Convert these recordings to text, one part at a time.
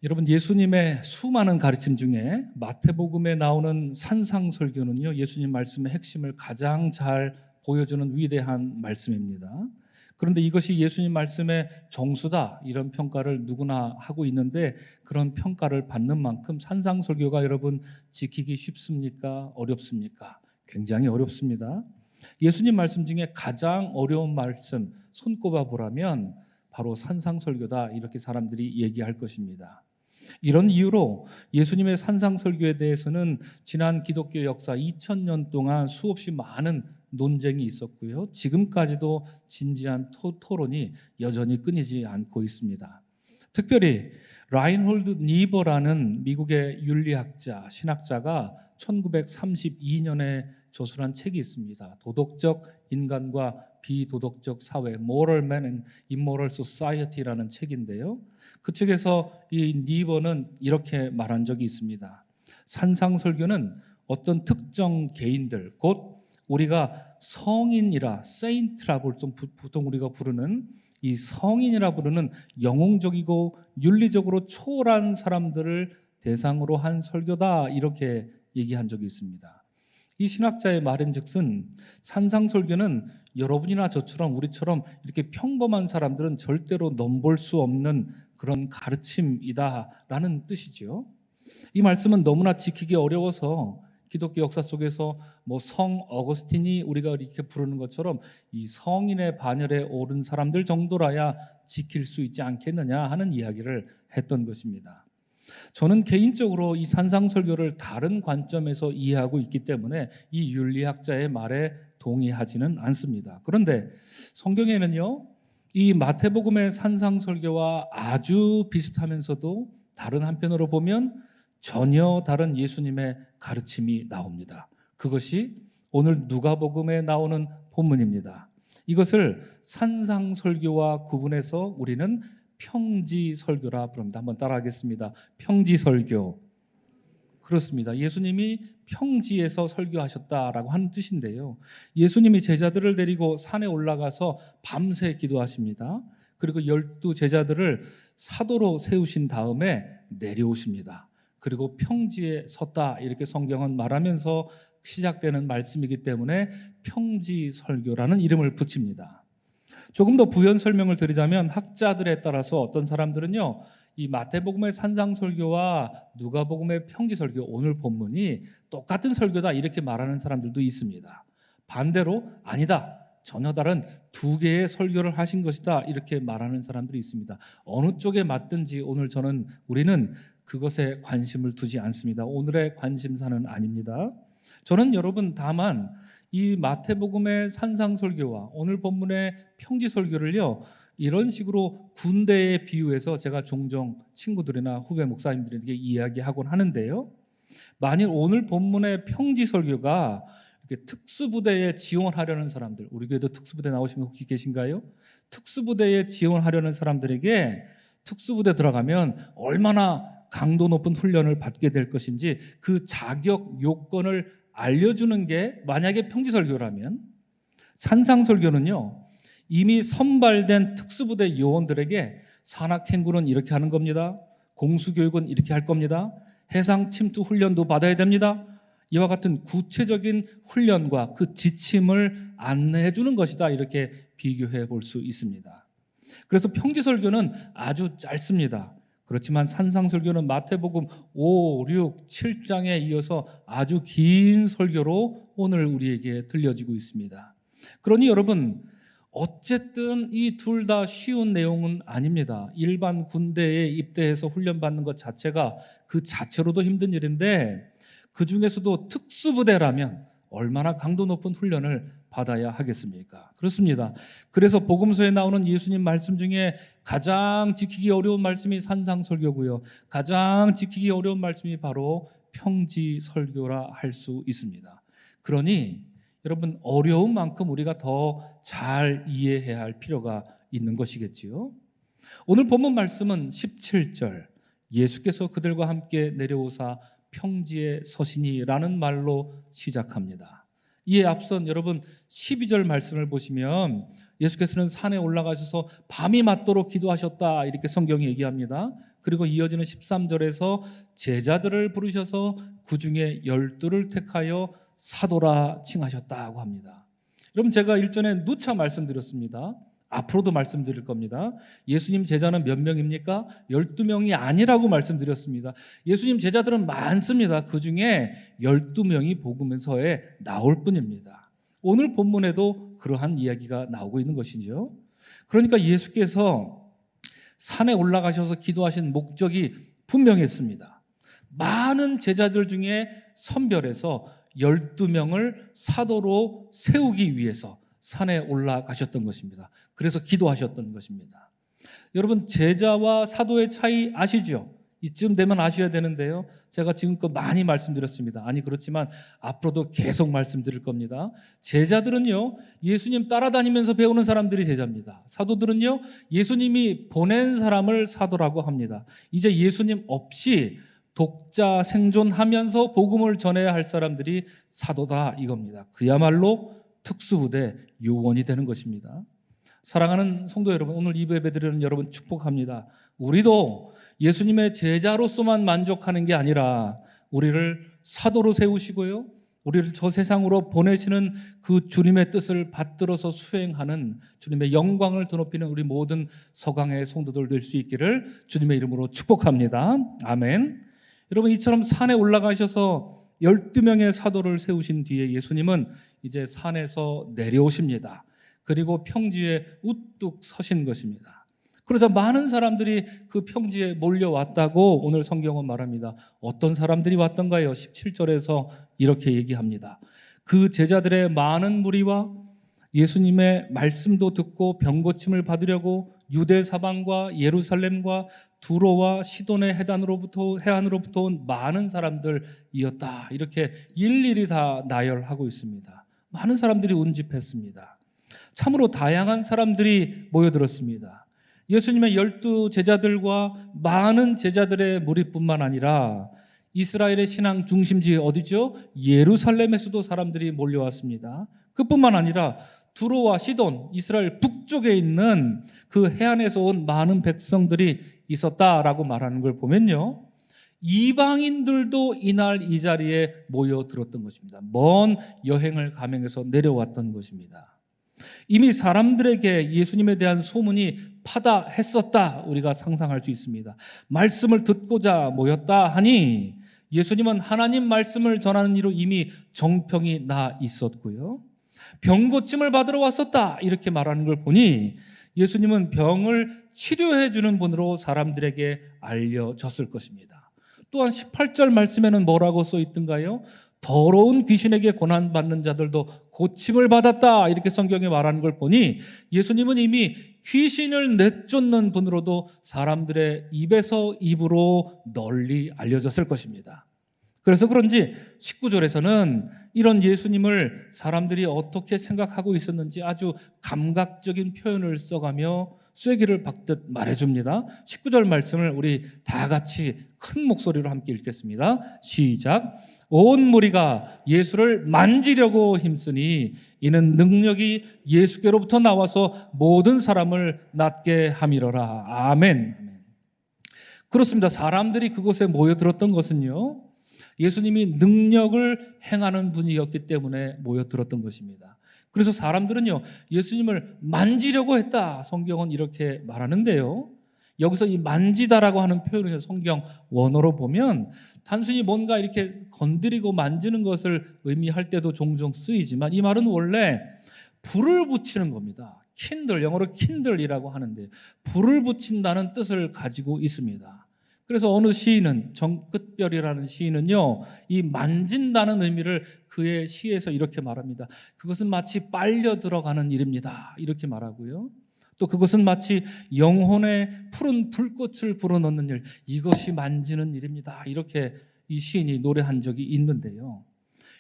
여러분, 예수님의 수많은 가르침 중에 마태복음에 나오는 산상설교는요, 예수님 말씀의 핵심을 가장 잘 보여주는 위대한 말씀입니다. 그런데 이것이 예수님 말씀의 정수다, 이런 평가를 누구나 하고 있는데, 그런 평가를 받는 만큼 산상설교가 여러분 지키기 쉽습니까? 어렵습니까? 굉장히 어렵습니다. 예수님 말씀 중에 가장 어려운 말씀 손꼽아 보라면 바로 산상설교다, 이렇게 사람들이 얘기할 것입니다. 이런 이유로 예수님의 산상설교에 대해서는 지난 기독교 역사 2000년 동안 수없이 많은 논쟁이 있었고요, 지금까지도 진지한 토론이 여전히 끊이지 않고 있습니다. 특별히 라인홀드 니버라는 미국의 윤리학자, 신학자가 1932년에 저술한 책이 있습니다. 도덕적 인간과 비도덕적 사회, Moral Man and Immoral Society라는 책인데요, 그 책에서 이 니버는 이렇게 말한 적이 있습니다. 산상설교는 어떤 특정 개인들, 곧 우리가 성인이라, 세인트라고 보통 우리가 부르는 이 성인이라 부르는 영웅적이고 윤리적으로 초월한 사람들을 대상으로 한 설교다, 이렇게 얘기한 적이 있습니다. 이 신학자의 말인즉슨 산상설교는 여러분이나 저처럼, 우리처럼 이렇게 평범한 사람들은 절대로 넘볼 수 없는 그런 가르침이다라는 뜻이죠. 이 말씀은 너무나 지키기 어려워서 기독교 역사 속에서 성 어거스틴이 우리가 이렇게 부르는 것처럼 이 성인의 반열에 오른 사람들 정도라야 지킬 수 있지 않겠느냐 하는 이야기를 했던 것입니다. 저는 개인적으로 이 산상설교를 다른 관점에서 이해하고 있기 때문에 이 윤리학자의 말에 동의하지는 않습니다. 그런데 성경에는요, 이 마태복음의 산상설교와 아주 비슷하면서도 다른 한편으로 보면 전혀 다른 예수님의 가르침이 나옵니다. 그것이 오늘 누가복음에 나오는 본문입니다. 이것을 산상설교와 구분해서 우리는 평지설교라 부릅니다. 한번 따라하겠습니다. 평지설교. 그렇습니다. 예수님이 평지에서 설교하셨다라고 하는 뜻인데요, 예수님이 제자들을 데리고 산에 올라가서 밤새 기도하십니다. 그리고 12 제자들을 사도로 세우신 다음에 내려오십니다. 그리고 평지에 섰다, 이렇게 성경은 말하면서 시작되는 말씀이기 때문에 평지설교라는 이름을 붙입니다. 조금 더 부연 설명을 드리자면, 학자들에 따라서 어떤 사람들은요, 이 마태복음의 산상설교와 누가복음의 평지설교, 오늘 본문이 똑같은 설교다, 이렇게 말하는 사람들도 있습니다. 반대로 아니다, 전혀 다른 두 개의 설교를 하신 것이다, 이렇게 말하는 사람들이 있습니다. 어느 쪽에 맞든지 우리는 그것에 관심을 두지 않습니다. 오늘의 관심사는 아닙니다. 저는 여러분 다만 이 마태복음의 산상설교와 오늘 본문의 평지설교를요, 이런 식으로 군대에 비유해서 제가 종종 친구들이나 후배 목사님들에게 이야기하곤 하는데요, 만일 오늘 본문의 평지설교가 이렇게 특수부대에 지원하려는 사람들, 우리 교회도 특수부대 나오신 분 혹시 계신가요? 특수부대에 지원하려는 사람들에게 특수부대 들어가면 얼마나 강도 높은 훈련을 받게 될 것인지 그 자격 요건을 알려주는 게 만약에 평지설교라면, 산상설교는요, 이미 선발된 특수부대 요원들에게 산악행군은 이렇게 하는 겁니다, 공수교육은 이렇게 할 겁니다, 해상 침투 훈련도 받아야 됩니다, 이와 같은 구체적인 훈련과 그 지침을 안내해 주는 것이다, 이렇게 비교해 볼 수 있습니다. 그래서 평지설교는 아주 짧습니다. 그렇지만 산상설교는 마태복음 5, 6, 7장에 이어서 아주 긴 설교로 오늘 우리에게 들려지고 있습니다. 그러니 여러분, 어쨌든 이 둘 다 쉬운 내용은 아닙니다. 일반 군대에 입대해서 훈련받는 것 자체가 그 자체로도 힘든 일인데, 그 중에서도 특수부대라면 얼마나 강도 높은 훈련을 받아야 하겠습니까? 그렇습니다. 그래서 복음서에 나오는 예수님 말씀 중에 가장 지키기 어려운 말씀이 산상설교고요, 가장 지키기 어려운 말씀이 바로 평지설교라 할 수 있습니다. 그러니 여러분, 어려운 만큼 우리가 더 잘 이해해야 할 필요가 있는 것이겠지요. 오늘 본문 말씀은 17절, 예수께서 그들과 함께 내려오사 평지에 서시니라는 말로 시작합니다. 이에 앞선 여러분 12절 말씀을 보시면 예수께서는 산에 올라가셔서 밤이 맞도록 기도하셨다, 이렇게 성경이 얘기합니다. 그리고 이어지는 13절에서 제자들을 부르셔서 그 중에 12를 택하여 사도라 칭하셨다고 합니다. 여러분, 제가 일전에 누차 말씀드렸습니다. 앞으로도 말씀드릴 겁니다. 예수님 제자는 몇 명입니까? 12명이 아니라고 말씀드렸습니다. 예수님 제자들은 많습니다. 그 중에 12명이 복음서에 나올 뿐입니다. 오늘 본문에도 그러한 이야기가 나오고 있는 것이죠. 그러니까 예수께서 산에 올라가셔서 기도하신 목적이 분명했습니다. 많은 제자들 중에 선별해서 12명을 사도로 세우기 위해서 산에 올라가셨던 것입니다. 그래서 기도하셨던 것입니다. 여러분, 제자와 사도의 차이 아시죠? 이쯤 되면 아셔야 되는데요. 제가 지금껏 많이 말씀드렸습니다. 아니, 그렇지만 앞으로도 계속 말씀드릴 겁니다. 제자들은요, 예수님 따라다니면서 배우는 사람들이 제자입니다. 사도들은요, 예수님이 보낸 사람을 사도라고 합니다. 이제 예수님 없이 독자 생존하면서 복음을 전해야 할 사람들이 사도다, 이겁니다. 그야말로 특수부대 요원이 되는 것입니다. 사랑하는 성도 여러분, 오늘 이 예배드리는 여러분 축복합니다. 우리도 예수님의 제자로서만 만족하는 게 아니라 우리를 사도로 세우시고요, 우리를 저 세상으로 보내시는 그 주님의 뜻을 받들어서 수행하는 주님의 영광을 드높이는 우리 모든 서강의 성도들 될 수 있기를 주님의 이름으로 축복합니다. 아멘. 여러분, 이처럼 산에 올라가셔서 12명의 사도를 세우신 뒤에 예수님은 이제 산에서 내려오십니다. 그리고 평지에 우뚝 서신 것입니다. 그러자 많은 사람들이 그 평지에 몰려왔다고 오늘 성경은 말합니다. 어떤 사람들이 왔던가요? 17절에서 이렇게 얘기합니다. 그 제자들의 많은 무리와 예수님의 말씀도 듣고 병고침을 받으려고 유대 사방과 예루살렘과 두로와 시돈의 해안으로부터 온 많은 사람들이었다. 이렇게 일일이 다 나열하고 있습니다. 많은 사람들이 운집했습니다. 참으로 다양한 사람들이 모여들었습니다. 예수님의 12 제자들과 많은 제자들의 무리뿐만 아니라 이스라엘의 신앙 중심지 어디죠? 예루살렘에서도 사람들이 몰려왔습니다. 그뿐만 아니라 두로와 시돈, 이스라엘 북쪽에 있는 그 해안에서 온 많은 백성들이 있었다라고 말하는 걸 보면요, 이방인들도 이날 이 자리에 모여들었던 것입니다. 먼 여행을 감행해서 내려왔던 것입니다. 이미 사람들에게 예수님에 대한 소문이 파다했었다, 우리가 상상할 수 있습니다. 말씀을 듣고자 모였다 하니 예수님은 하나님 말씀을 전하는 이로 이미 정평이 나 있었고요, 병고침을 받으러 왔었다, 이렇게 말하는 걸 보니 예수님은 병을 치료해 주는 분으로 사람들에게 알려졌을 것입니다. 또한 18절 말씀에는 뭐라고 써 있던가요? 더러운 귀신에게 고난받는 자들도 고침을 받았다, 이렇게 성경에 말하는 걸 보니 예수님은 이미 귀신을 내쫓는 분으로도 사람들의 입에서 입으로 널리 알려졌을 것입니다. 그래서 그런지 19절에서는 이런 예수님을 사람들이 어떻게 생각하고 있었는지 아주 감각적인 표현을 써가며 쐐기를 박듯 말해줍니다. 19절 말씀을 우리 다 같이 큰 목소리로 함께 읽겠습니다. 시작. 온 무리가 예수를 만지려고 힘쓰니 이는 능력이 예수께로부터 나와서 모든 사람을 낫게 함이로라. 아멘. 그렇습니다. 사람들이 그곳에 모여들었던 것은요, 예수님이 능력을 행하는 분이었기 때문에 모여들었던 것입니다. 그래서 사람들은요, 예수님을 만지려고 했다, 성경은 이렇게 말하는데요, 여기서 이 만지다라고 하는 표현을 성경 원어로 보면 단순히 뭔가 이렇게 건드리고 만지는 것을 의미할 때도 종종 쓰이지만 이 말은 원래 불을 붙이는 겁니다. 킨들, 영어로 킨들이라고 하는데 불을 붙인다는 뜻을 가지고 있습니다. 그래서 어느 시인은, 정끝별이라는 시인은요, 이 만진다는 의미를 그의 시에서 이렇게 말합니다. 그것은 마치 빨려 들어가는 일입니다, 이렇게 말하고요, 또 그것은 마치 영혼의 푸른 불꽃을 불어넣는 일, 이것이 만지는 일입니다, 이렇게 이 시인이 노래한 적이 있는데요,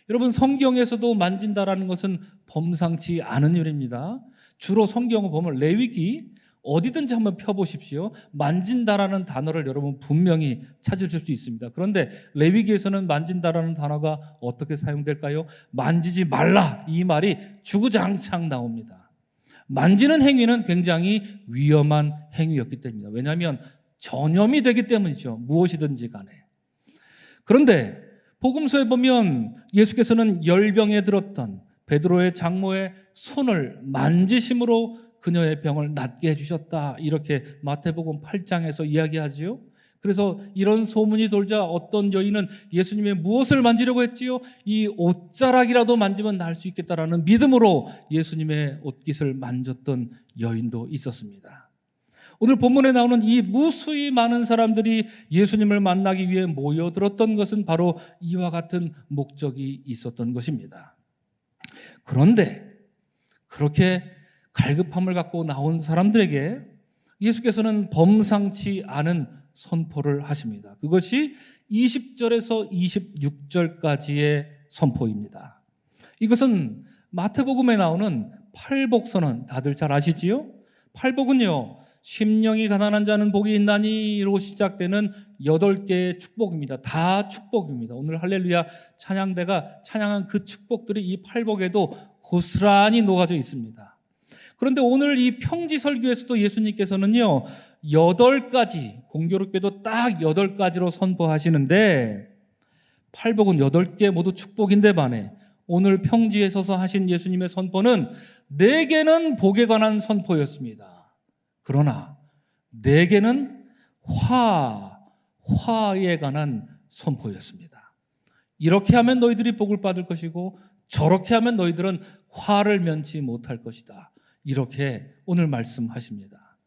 여러분, 성경에서도 만진다라는 것은 범상치 않은 일입니다. 주로 성경을 보면 레위기 어디든지 한번 펴보십시오. 만진다라는 단어를 여러분 분명히 찾으실 수 있습니다. 그런데 레위기에서는 만진다라는 단어가 어떻게 사용될까요? 만지지 말라, 이 말이 주구장창 나옵니다. 만지는 행위는 굉장히 위험한 행위였기 때문입니다. 왜냐하면 전염이 되기 때문이죠. 무엇이든지 간에. 그런데 복음서에 보면 예수께서는 열병에 들었던 베드로의 장모의 손을 만지심으로 그녀의 병을 낫게 해주셨다. 이렇게 마태복음 8장에서 이야기하지요. 그래서 이런 소문이 돌자 어떤 여인은 예수님의 무엇을 만지려고 했지요? 이 옷자락이라도 만지면 나을 수 있겠다라는 믿음으로 예수님의 옷깃을 만졌던 여인도 있었습니다. 오늘 본문에 나오는 이 무수히 많은 사람들이 예수님을 만나기 위해 모여들었던 것은 바로 이와 같은 목적이 있었던 것입니다. 그런데 그렇게 갈급함을 갖고 나온 사람들에게 예수께서는 범상치 않은 선포를 하십니다. 그것이 20절에서 26절까지의 선포입니다. 이것은 마태복음에 나오는 팔복선언, 다들 잘 아시지요? 팔복은요, 심령이 가난한 자는 복이 있나니로 시작되는 8개의 축복입니다. 다 축복입니다. 오늘 할렐루야 찬양대가 찬양한 그 축복들이 이 팔복에도 고스란히 녹아져 있습니다. 그런데 오늘 이 평지 설교에서도 예수님께서는요, 8가지, 공교롭게도 딱 8가지로 선포하시는데, 팔복은 8개 모두 축복인데 반해 오늘 평지에 서서 하신 예수님의 선포는 4개는 복에 관한 선포였습니다. 그러나 4개는 화에 관한 선포였습니다. 이렇게 하면 너희들이 복을 받을 것이고 저렇게 하면 너희들은 화를 면치 못할 것이다. 이렇게 오늘 말씀하십니다.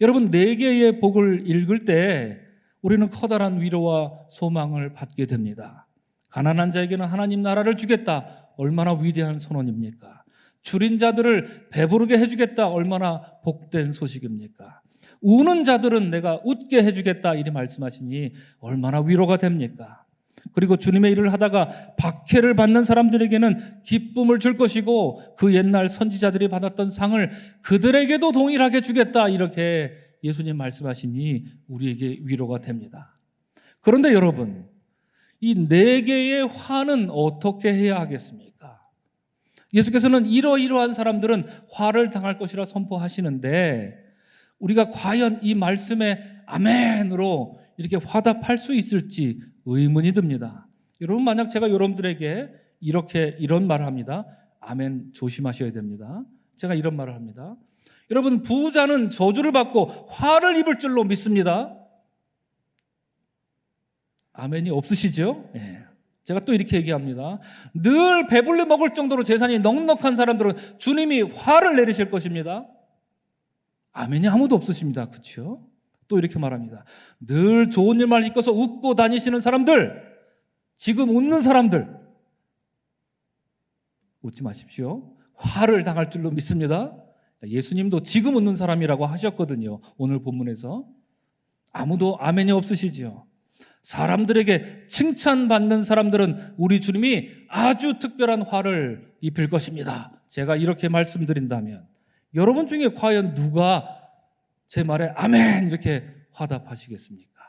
여러분, 4개의 복을 읽을 때 우리는 커다란 위로와 소망을 받게 됩니다. 가난한 자에게는 하나님 나라를 주겠다. 얼마나 위대한 선언입니까? 줄인 자들을 배부르게 해주겠다. 얼마나 복된 소식입니까? 우는 자들은 내가 웃게 해주겠다. 이리 말씀하시니 얼마나 위로가 됩니까? 그리고 주님의 일을 하다가 박해를 받는 사람들에게는 기쁨을 줄 것이고 그 옛날 선지자들이 받았던 상을 그들에게도 동일하게 주겠다. 이렇게 예수님 말씀하시니 우리에게 위로가 됩니다. 그런데 여러분, 이 4개의 화는 어떻게 해야 하겠습니까? 예수께서는 이러이러한 사람들은 화를 당할 것이라 선포하시는데 우리가 과연 이 말씀에 아멘으로 이렇게 화답할 수 있을지 의문이 듭니다. 여러분, 만약 제가 여러분들에게 이런 말을 합니다. 아멘, 조심하셔야 됩니다. 제가 이런 말을 합니다. 여러분, 부자는 저주를 받고 화를 입을 줄로 믿습니다. 아멘이 없으시죠? 예. 제가 또 이렇게 얘기합니다. 늘 배불리 먹을 정도로 재산이 넉넉한 사람들은 주님이 화를 내리실 것입니다. 아멘이 아무도 없으십니다. 그렇죠? 또 이렇게 말합니다. 늘 좋은 일만 이끌어서 웃고 다니시는 사람들, 지금 웃는 사람들, 웃지 마십시오. 화를 당할 줄로 믿습니다. 예수님도 지금 웃는 사람이라고 하셨거든요. 오늘 본문에서. 아무도 아멘이 없으시죠. 사람들에게 칭찬받는 사람들은 우리 주님이 아주 특별한 화를 입힐 것입니다. 제가 이렇게 말씀드린다면 여러분 중에 과연 누가 제 말에 아멘 이렇게 화답하시겠습니까?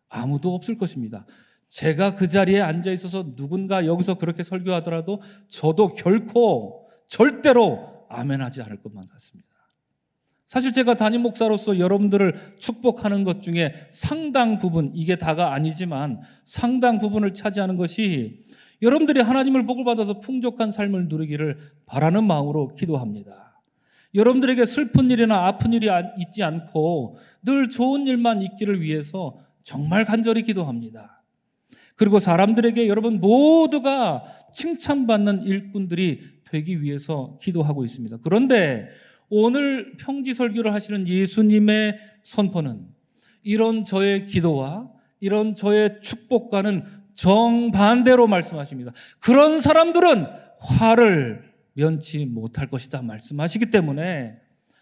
아무도 없을 것입니다. 제가 그 자리에 앉아 있어서 누군가 여기서 그렇게 설교하더라도 저도 결코 절대로 아멘하지 않을 것만 같습니다. 사실 제가 담임 목사로서 여러분들을 축복하는 것 중에 상당 부분, 이게 다가 아니지만 상당 부분을 차지하는 것이 여러분들이 하나님을 복을 받아서 풍족한 삶을 누리기를 바라는 마음으로 기도합니다. 여러분들에게 슬픈 일이나 아픈 일이 있지 않고 늘 좋은 일만 있기를 위해서 정말 간절히 기도합니다. 그리고 사람들에게 여러분 모두가 칭찬받는 일꾼들이 되기 위해서 기도하고 있습니다. 그런데 오늘 평지 설교를 하시는 예수님의 선포는 이런 저의 기도와 이런 저의 축복과는 정반대로 말씀하십니다. 그런 사람들은 화를 면치 못할 것이다 말씀하시기 때문에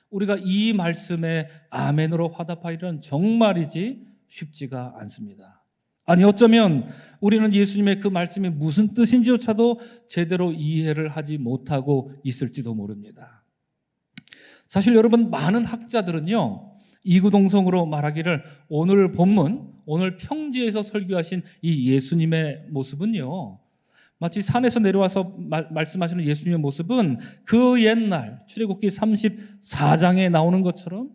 우리가 이 말씀에 아멘으로 화답하기는 정말이지 쉽지가 않습니다. 아니 어쩌면 우리는 예수님의 그 말씀이 무슨 뜻인지조차도 제대로 이해를 하지 못하고 있을지도 모릅니다. 사실 여러분, 많은 학자들은요 이구동성으로 말하기를 오늘 본문, 오늘 평지에서 설교하신 이 예수님의 모습은요 마치 산에서 내려와서 말씀하시는 예수님의 모습은 그 옛날 출애굽기 34장에 나오는 것처럼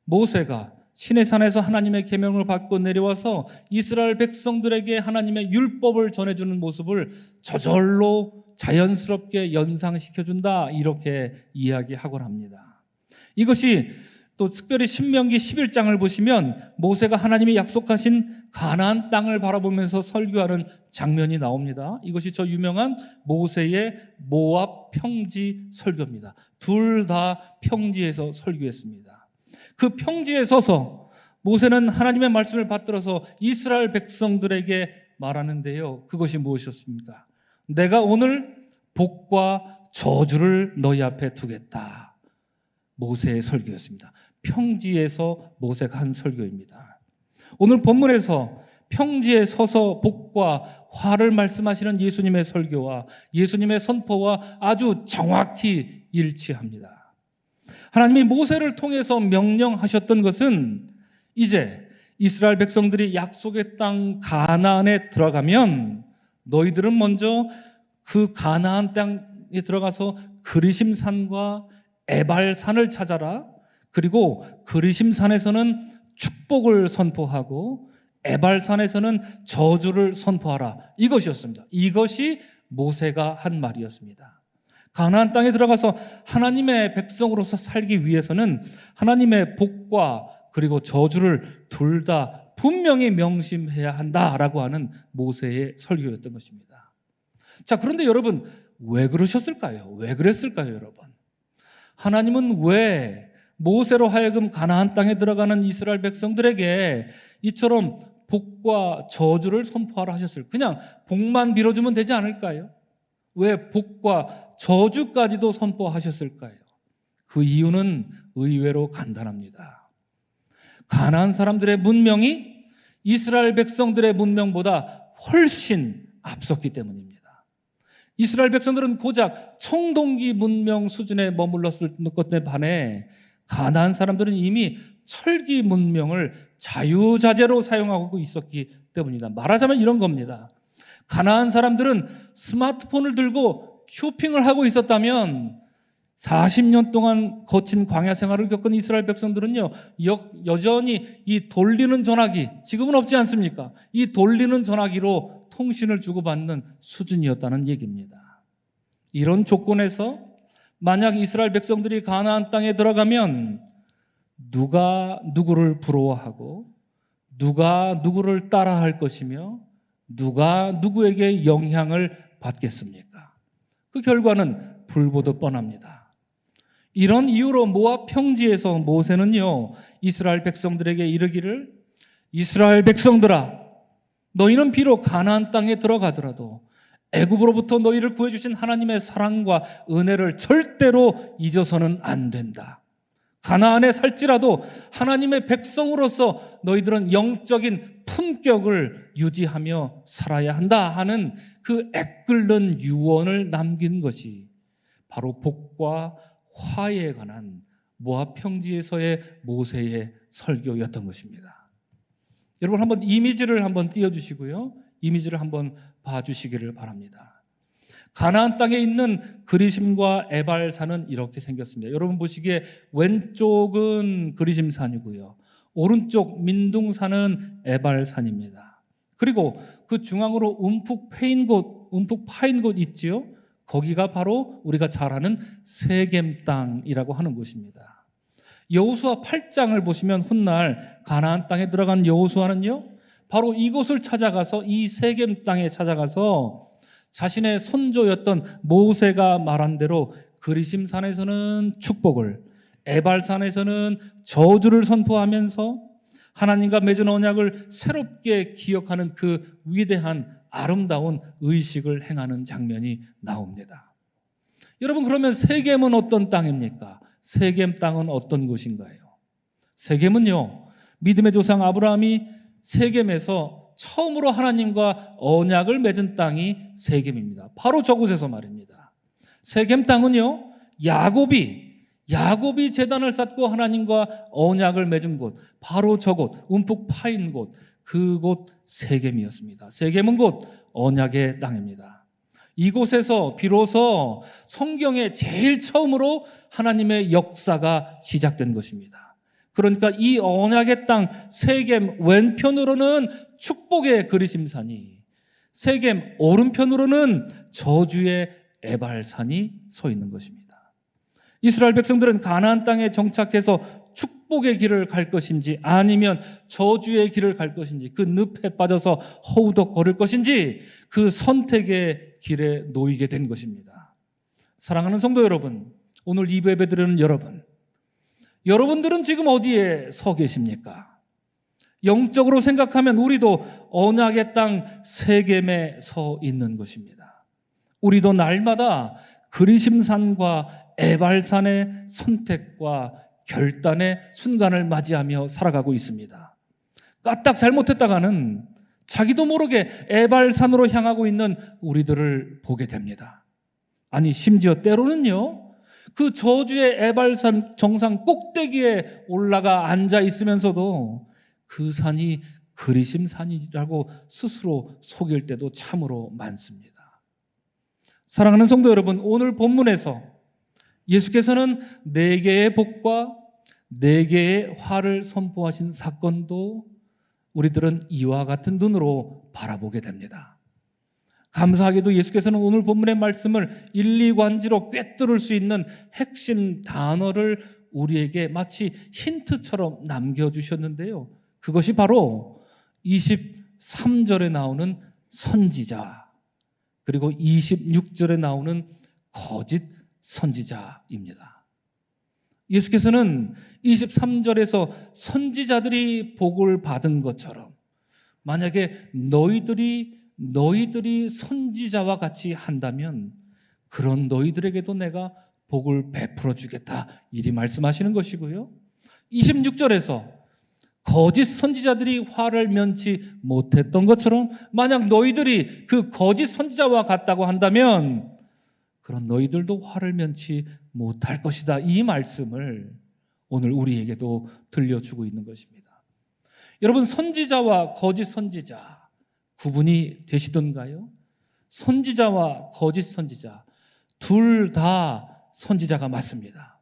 모세가 시내산에서 하나님의 계명을 받고 내려와서 이스라엘 백성들에게 하나님의 율법을 전해주는 모습을 저절로 자연스럽게 연상시켜준다, 이렇게 이야기하곤 합니다. 이것이 또 특별히 신명기 11장을 보시면 모세가 하나님이 약속하신 가나안 땅을 바라보면서 설교하는 장면이 나옵니다. 이것이 저 유명한 모세의 모압 평지 설교입니다. 둘 다 평지에서 설교했습니다. 그 평지에 서서 모세는 하나님의 말씀을 받들어서 이스라엘 백성들에게 말하는데요. 그것이 무엇이었습니까? 내가 오늘 복과 저주를 너희 앞에 두겠다. 모세의 설교였습니다. 평지에서 모세가 한 설교입니다. 오늘 본문에서 평지에 서서 복과 화를 말씀하시는 예수님의 설교와 예수님의 선포와 아주 정확히 일치합니다. 하나님이 모세를 통해서 명령하셨던 것은 이제 이스라엘 백성들이 약속의 땅 가나안에 들어가면 너희들은 먼저 그 가나안 땅에 들어가서 그리심산과 에발산을 찾아라. 그리고 그리심산에서는 축복을 선포하고 에발산에서는 저주를 선포하라. 이것이었습니다. 이것이 모세가 한 말이었습니다. 가나안 땅에 들어가서 하나님의 백성으로서 살기 위해서는 하나님의 복과 그리고 저주를 둘 다 분명히 명심해야 한다라고 하는 모세의 설교였던 것입니다. 자, 그런데 여러분, 왜 그러셨을까요? 왜 그랬을까요, 여러분? 하나님은 왜 모세로 하여금 가나안 땅에 들어가는 이스라엘 백성들에게 이처럼 복과 저주를 선포하라 하셨을까요? 그냥 복만 빌어주면 되지 않을까요? 왜 복과 저주까지도 선포하셨을까요? 그 이유는 의외로 간단합니다. 가나안 사람들의 문명이 이스라엘 백성들의 문명보다 훨씬 앞섰기 때문입니다. 이스라엘 백성들은 고작 청동기 문명 수준에 머물렀을 것에 반해 가나안 사람들은 이미 철기 문명을 자유자재로 사용하고 있었기 때문입니다. 말하자면 이런 겁니다. 가나안 사람들은 스마트폰을 들고 쇼핑을 하고 있었다면 40년 동안 거친 광야 생활을 겪은 이스라엘 백성들은요, 여전히 이 돌리는 전화기, 지금은 없지 않습니까? 이 돌리는 전화기로 통신을 주고받는 수준이었다는 얘기입니다. 이런 조건에서 만약 이스라엘 백성들이 가나안 땅에 들어가면 누가 누구를 부러워하고 누가 누구를 따라할 것이며 누가 누구에게 영향을 받겠습니까? 그 결과는 불보듯 뻔합니다. 이런 이유로 모압 평지에서 모세는요, 이스라엘 백성들에게 이르기를, 이스라엘 백성들아, 너희는 비록 가나안 땅에 들어가더라도 애굽으로부터 너희를 구해주신 하나님의 사랑과 은혜를 절대로 잊어서는 안 된다. 가나안에 살지라도 하나님의 백성으로서 너희들은 영적인 품격을 유지하며 살아야 한다 하는 그 애끓는 유언을 남긴 것이 바로 복과 화에 관한 모압 평지에서의 모세의 설교였던 것입니다. 여러분, 한번 이미지를 한번 띄워주시고요, 이미지를 한번 봐주시기를 바랍니다. 가나안 땅에 있는 그리심과 에발산은 이렇게 생겼습니다. 여러분 보시기에 왼쪽은 그리심산이고요, 오른쪽 민둥산은 에발산입니다. 그리고 그 중앙으로 움푹 파인 곳 있지요? 거기가 바로 우리가 잘 아는 세겜 땅이라고 하는 곳입니다. 여호수아 8장을 보시면 훗날 가나안 땅에 들어간 여호수아는요, 바로 이곳을 찾아가서, 이 세겜 땅에 찾아가서 자신의 선조였던 모세가 말한 대로 그리심산에서는 축복을, 에발산에서는 저주를 선포하면서 하나님과 맺은 언약을 새롭게 기억하는 그 위대한 아름다운 의식을 행하는 장면이 나옵니다. 여러분, 그러면 세겜은 어떤 땅입니까? 세겜 땅은 어떤 곳인가요? 세겜은요, 믿음의 조상 아브라함이 세겜에서 처음으로 하나님과 언약을 맺은 땅이 세겜입니다. 바로 저곳에서 말입니다. 세겜 땅은요, 야곱이 제단을 쌓고 하나님과 언약을 맺은 곳, 바로 저곳, 움푹 파인 곳, 그곳 세겜이었습니다. 세겜은 곧 언약의 땅입니다. 이곳에서 비로소 성경에 제일 처음으로 하나님의 역사가 시작된 것입니다. 그러니까 이 언약의 땅 세겜 왼편으로는 축복의 그리심산이, 세겜 오른편으로는 저주의 에발산이 서 있는 것입니다. 이스라엘 백성들은 가나안 땅에 정착해서 축복의 길을 갈 것인지 아니면 저주의 길을 갈 것인지, 그 늪에 빠져서 허우덕 거릴 것인지 그 선택의 길에 놓이게 된 것입니다. 사랑하는 성도 여러분, 오늘 이 예배 드리는 여러분들은 지금 어디에 서 계십니까? 영적으로 생각하면 우리도 언약의 땅 세겜에 서 있는 것입니다. 우리도 날마다 그리심산과 에발산의 선택과 결단의 순간을 맞이하며 살아가고 있습니다. 까딱 잘못했다가는 자기도 모르게 에발산으로 향하고 있는 우리들을 보게 됩니다. 아니, 심지어 때로는요, 그 저주의 에발산 정상 꼭대기에 올라가 앉아 있으면서도 그 산이 그리심산이라고 스스로 속일 때도 참으로 많습니다. 사랑하는 성도 여러분, 오늘 본문에서 예수께서는 4개의 복과 4개의 화를 선포하신 사건도 우리들은 이와 같은 눈으로 바라보게 됩니다. 감사하게도 예수께서는 오늘 본문의 말씀을 일리관지로 꿰뚫을 수 있는 핵심 단어를 우리에게 마치 힌트처럼 남겨주셨는데요. 그것이 바로 23절에 나오는 선지자, 그리고 26절에 나오는 거짓 선지자입니다. 예수께서는 23절에서 선지자들이 복을 받은 것처럼 만약에 너희들이 선지자와 같이 한다면 그런 너희들에게도 내가 복을 베풀어 주겠다, 이리 말씀하시는 것이고요. 26절에서 거짓 선지자들이 화를 면치 못했던 것처럼 만약 너희들이 그 거짓 선지자와 같다고 한다면 그런 너희들도 화를 면치 못할 것이다, 이 말씀을 오늘 우리에게도 들려주고 있는 것입니다. 여러분, 선지자와 거짓 선지자 구분이 되시던가요? 선지자와 거짓 선지자 둘 다 선지자가 맞습니다.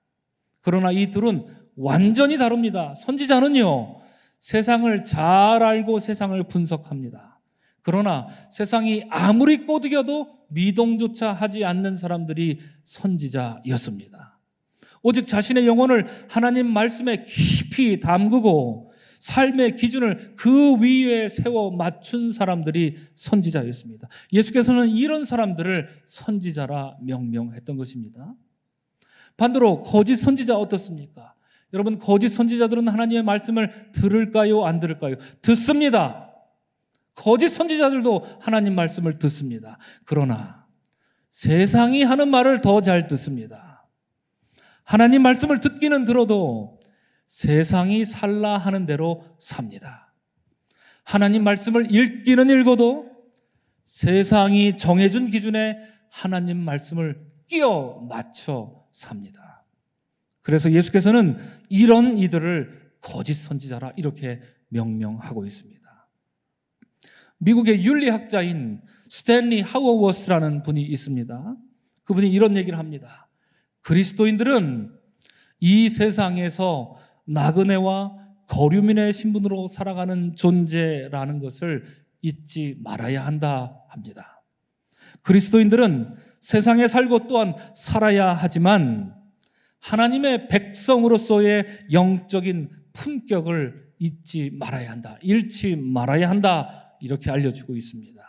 그러나 이 둘은 완전히 다릅니다. 선지자는요, 세상을 잘 알고 세상을 분석합니다. 그러나 세상이 아무리 꼬드겨도 미동조차 하지 않는 사람들이 선지자였습니다. 오직 자신의 영혼을 하나님 말씀에 깊이 담그고 삶의 기준을 그 위에 세워 맞춘 사람들이 선지자였습니다. 예수께서는 이런 사람들을 선지자라 명명했던 것입니다. 반대로 거짓 선지자 어떻습니까? 여러분, 거짓 선지자들은 하나님의 말씀을 들을까요? 안 들을까요? 듣습니다. 거짓 선지자들도 하나님 말씀을 듣습니다. 그러나 세상이 하는 말을 더 잘 듣습니다. 하나님 말씀을 듣기는 들어도 세상이 살라 하는 대로 삽니다. 하나님 말씀을 읽기는 읽어도 세상이 정해준 기준에 하나님 말씀을 끼워 맞춰 삽니다. 그래서 예수께서는 이런 이들을 거짓 선지자라 이렇게 명명하고 있습니다. 미국의 윤리학자인 스탠리 하워워스라는 분이 있습니다. 그분이 이런 얘기를 합니다. 그리스도인들은 이 세상에서 나그네와 거류민의 신분으로 살아가는 존재라는 것을 잊지 말아야 한다 합니다. 그리스도인들은 세상에 살고 또한 살아야 하지만 하나님의 백성으로서의 영적인 품격을 잊지 말아야 한다, 잃지 말아야 한다, 이렇게 알려주고 있습니다.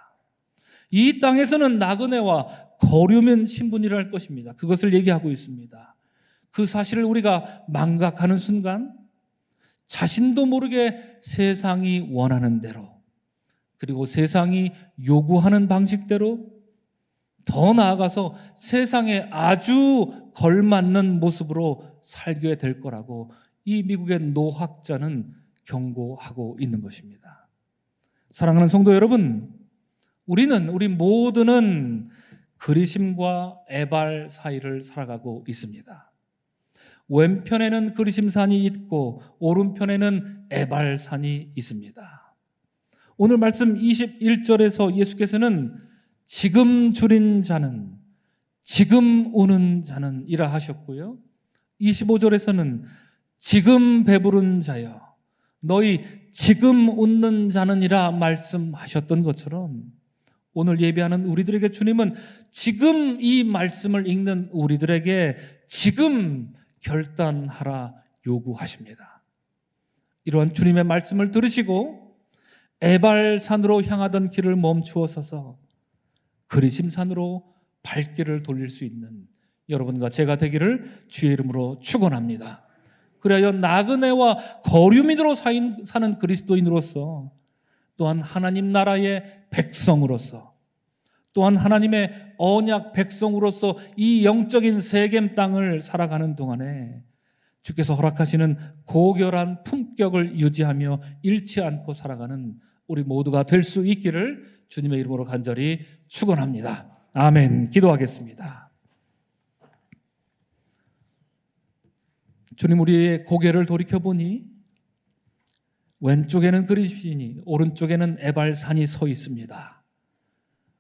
이 땅에서는 나그네와 거류민 신분이라 할 것입니다. 그것을 얘기하고 있습니다. 그 사실을 우리가 망각하는 순간 자신도 모르게 세상이 원하는 대로, 그리고 세상이 요구하는 방식대로, 더 나아가서 세상에 아주 걸맞는 모습으로 살게 될 거라고 이 미국의 노학자는 경고하고 있는 것입니다. 사랑하는 성도 여러분, 우리 모두는 그리심과 에발 사이를 살아가고 있습니다. 왼편에는 그리심산이 있고 오른편에는 에발산이 있습니다. 오늘 말씀 21절에서 예수께서는 지금 줄인 자는, 지금 우는 자는 이라 하셨고요. 25절에서는 지금 배부른 자여 너희 지금 웃는 자는이라 말씀하셨던 것처럼 오늘 예배하는 우리들에게 주님은 지금 이 말씀을 읽는 우리들에게 지금 결단하라 요구하십니다. 이러한 주님의 말씀을 들으시고 에발산으로 향하던 길을 멈추어 서서 그리심산으로 발길을 돌릴 수 있는 여러분과 제가 되기를 주의 이름으로 축원합니다. 그래야 나그네와 거류민으로 사는 그리스도인으로서 또한 하나님 나라의 백성으로서 또한 하나님의 언약 백성으로서 이 영적인 세겜 땅을 살아가는 동안에 주께서 허락하시는 고결한 품격을 유지하며 잃지 않고 살아가는 우리 모두가 될 수 있기를 주님의 이름으로 간절히 축원합니다. 아멘. 기도하겠습니다. 주님, 우리의 고개를 돌이켜보니 왼쪽에는 그리심이 오른쪽에는 에발산이 서 있습니다.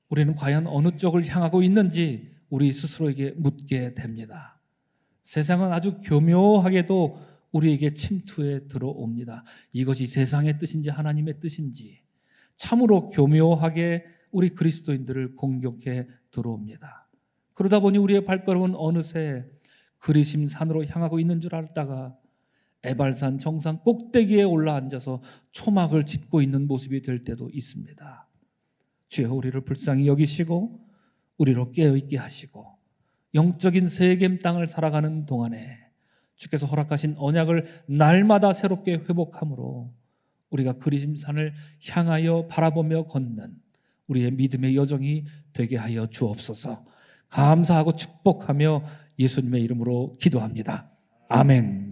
우리는 과연 어느 쪽을 향하고 있는지 우리 스스로에게 묻게 됩니다. 세상은 아주 교묘하게도 우리에게 침투해 들어옵니다. 이것이 세상의 뜻인지 하나님의 뜻인지 참으로 교묘하게 우리 그리스도인들을 공격해 들어옵니다. 그러다 보니 우리의 발걸음은 어느새 그리심산으로 향하고 있는 줄 알다가 에발산 정상 꼭대기에 올라앉아서 초막을 짓고 있는 모습이 될 때도 있습니다. 주여, 우리를 불쌍히 여기시고 우리로 깨어있게 하시고 영적인 세겜 땅을 살아가는 동안에 주께서 허락하신 언약을 날마다 새롭게 회복함으로 우리가 그리심산을 향하여 바라보며 걷는 우리의 믿음의 여정이 되게 하여 주옵소서. 감사하고 축복하며 예수님의 이름으로 기도합니다. 아멘.